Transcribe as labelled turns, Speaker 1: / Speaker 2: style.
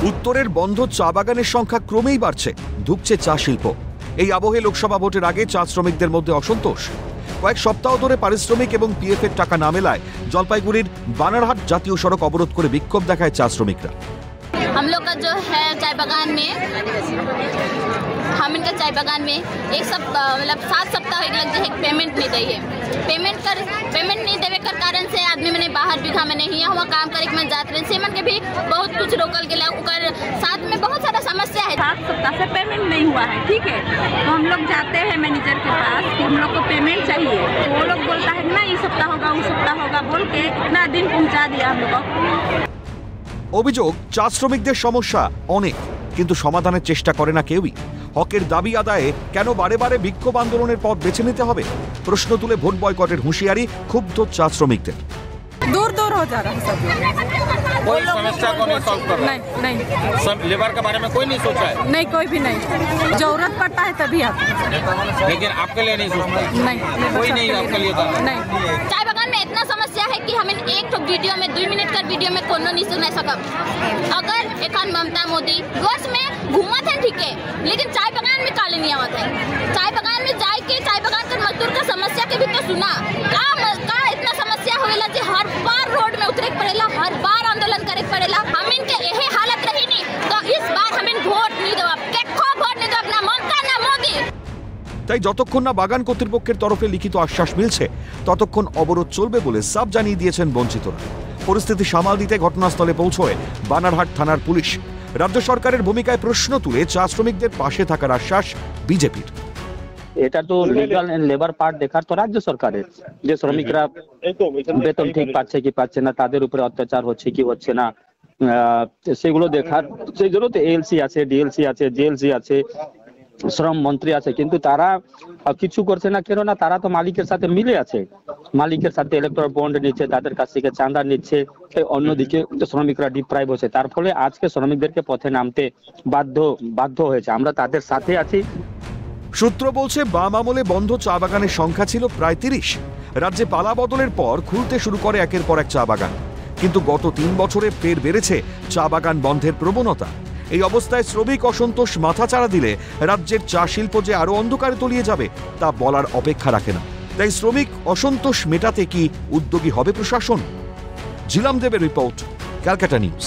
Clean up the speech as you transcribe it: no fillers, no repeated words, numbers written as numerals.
Speaker 1: উত্তরের বন্ধ চা বাগানের সংখ্যা ক্রমেই বাড়ছে, ধুঁকছে চা শিল্প। এই আবহে লোকসভা ভোটের আগে চা শ্রমিকদের মধ্যে অসন্তোষ। কয়েক সপ্তাহ ধরে পারিশ্রমিক এবং পিএফের টাকা না মেলায় জলপাইগুড়ির বানারহাট জাতীয় সড়ক অবরোধ করে বিক্ষোভ দেখায় চা শ্রমিকরা।
Speaker 2: हम लोग का जो है चाय बागान में, हम इनका चाय बागान में एक मतलब 7 सप्ताह लग जाए, पेमेंट नहीं दी है। पेमेंट नहीं देवे कर कारण से आदमी मैंने बाहर बिघा में नहीं हुआ काम करे मैं जाते रहे सेमन के भी बहुत कुछ रोकल गया, साथ में बहुत सारा समस्या है।
Speaker 3: 7 सप्ताह से पेमेंट नहीं हुआ है, ठीक है, तो हम लोग जाते हैं मैनेजर के पास कि हम लोग को पेमेंट चाहिए, तो वो लोग बोलता है ना ये सप्ताह होगा वो सप्ताह होगा बोल के इतना दिन पहुँचा दिया हम लोग।
Speaker 1: অভিযোগ, চা শ্রমিকদের সমস্যা অনেক, কিন্তু সমাধানের চেষ্টা করে না কেউই। হকের দাবি আদায়ে কেন বারে বারে বিক্ষোভ আন্দোলনের পথ বেছে নিতে হবে? প্রশ্ন তুলে ভোট বয়কটের হুঁশিয়ারি ক্ষুব্ধ চা শ্রমিকদের।
Speaker 3: दूर दूर हो जा रहा है सब लोग।
Speaker 4: कोई समस्या को नहीं सॉल्व कर रहा है।
Speaker 3: नहीं
Speaker 4: सब लेबर के बारे में कोई नहीं सोचा है।
Speaker 3: नहीं कोई भी नहीं, जरूरत पड़ता है तभी आता है,
Speaker 4: लेकिन आपके लिए नहीं सोचता।
Speaker 3: नहीं
Speaker 4: कोई नहीं आपके लिए था।
Speaker 3: नहीं।
Speaker 2: चाय बागान में इतना समस्या है कि हमें एक तो वीडियो में 2 मिनट का वीडियो में कोनो नहीं सुना सकब। अगर एखन ममता मोदी वर्ष में घूमत है ठीक है, लेकिन चाय बागान में काले नहीं आवत है। चाय बागान में जाए के चाय बागान के मजदूर का समस्या के भी तो सुना का इतना समस्या होएला जे हर बार रोड में उतरे पड़ेला, हर बार आंदोलन करे पड़ेला। हम इनके यही हालत रही नहीं तो इस बार हमें वोट नहीं दो, केखो वोट नहीं दो अपना ममता ना मोदी।
Speaker 1: তাই যতক্ষণ না বাগান কর্তৃপক্ষের তরফে লিখিত আশ্বাস মিলছে ততক্ষণ অবরোধ চলবে বলে সাফ জানিয়ে দিয়েছেন বঞ্চিতরা। পরিস্থিতি সামাল দিতে ঘটনাস্থলে পৌঁছয় বানারহাট থানার পুলিশ। রাজ্য সরকারের ভূমিকায় প্রশ্ন তুলে চা শ্রমিকদের পাশে থাকার আশ্বাস বিজেপির।
Speaker 5: এটা তো লিগাল এন্ড লেবার পার্ট দেখার তো রাজ্য সরকারের, যে শ্রমিকরা বেতন ঠিক পাচ্ছে কি পাচ্ছে না, তাদের উপরে অত্যাচার হচ্ছে কি হচ্ছে না, সেগুলো দেখার। সেই জন্য তো এএলসি আছে, ডিএলসি আছে, জেএলসি আছে, শ্রম মন্ত্রী আছে, কিন্তু তারা কিছু করছে না। কেন না, তারা তো মালিকের সাথে মিলে আছে, মালিকের সাথে ইলেকট্রাল বন্ড নিচ্ছে, তাদের কাছ থেকে চাঁদা নিচ্ছে, অন্যদিকে শ্রমিকরা ডিপ্রাইভ হচ্ছে। তার ফলে আজকে শ্রমিকদেরকে পথে নামতে বাধ্য হয়েছে। আমরা তাদের সাথে আছি।
Speaker 1: সূত্র বলছে, বাম আমলে বন্ধ চা বাগানের সংখ্যা ছিল প্রায় 30। রাজ্যে পালা বদলের পর খুলতে শুরু করে একের পর এক চা বাগান, কিন্তু গত 3 বছরে ফের বেড়েছে চা বাগান বন্ধের প্রবণতা। এই অবস্থায় শ্রমিক অসন্তোষ মাথাচাড়া দিলে রাজ্যের চা শিল্প যে আরো অন্ধকারে তলিয়ে যাবে তা বলার অপেক্ষা রাখে না। তাই শ্রমিক অসন্তোষ মেটাতে কি উদ্যোগী হবে প্রশাসন? ঝিলাম দেবের রিপোর্ট, ক্যালকাটা নিউজ।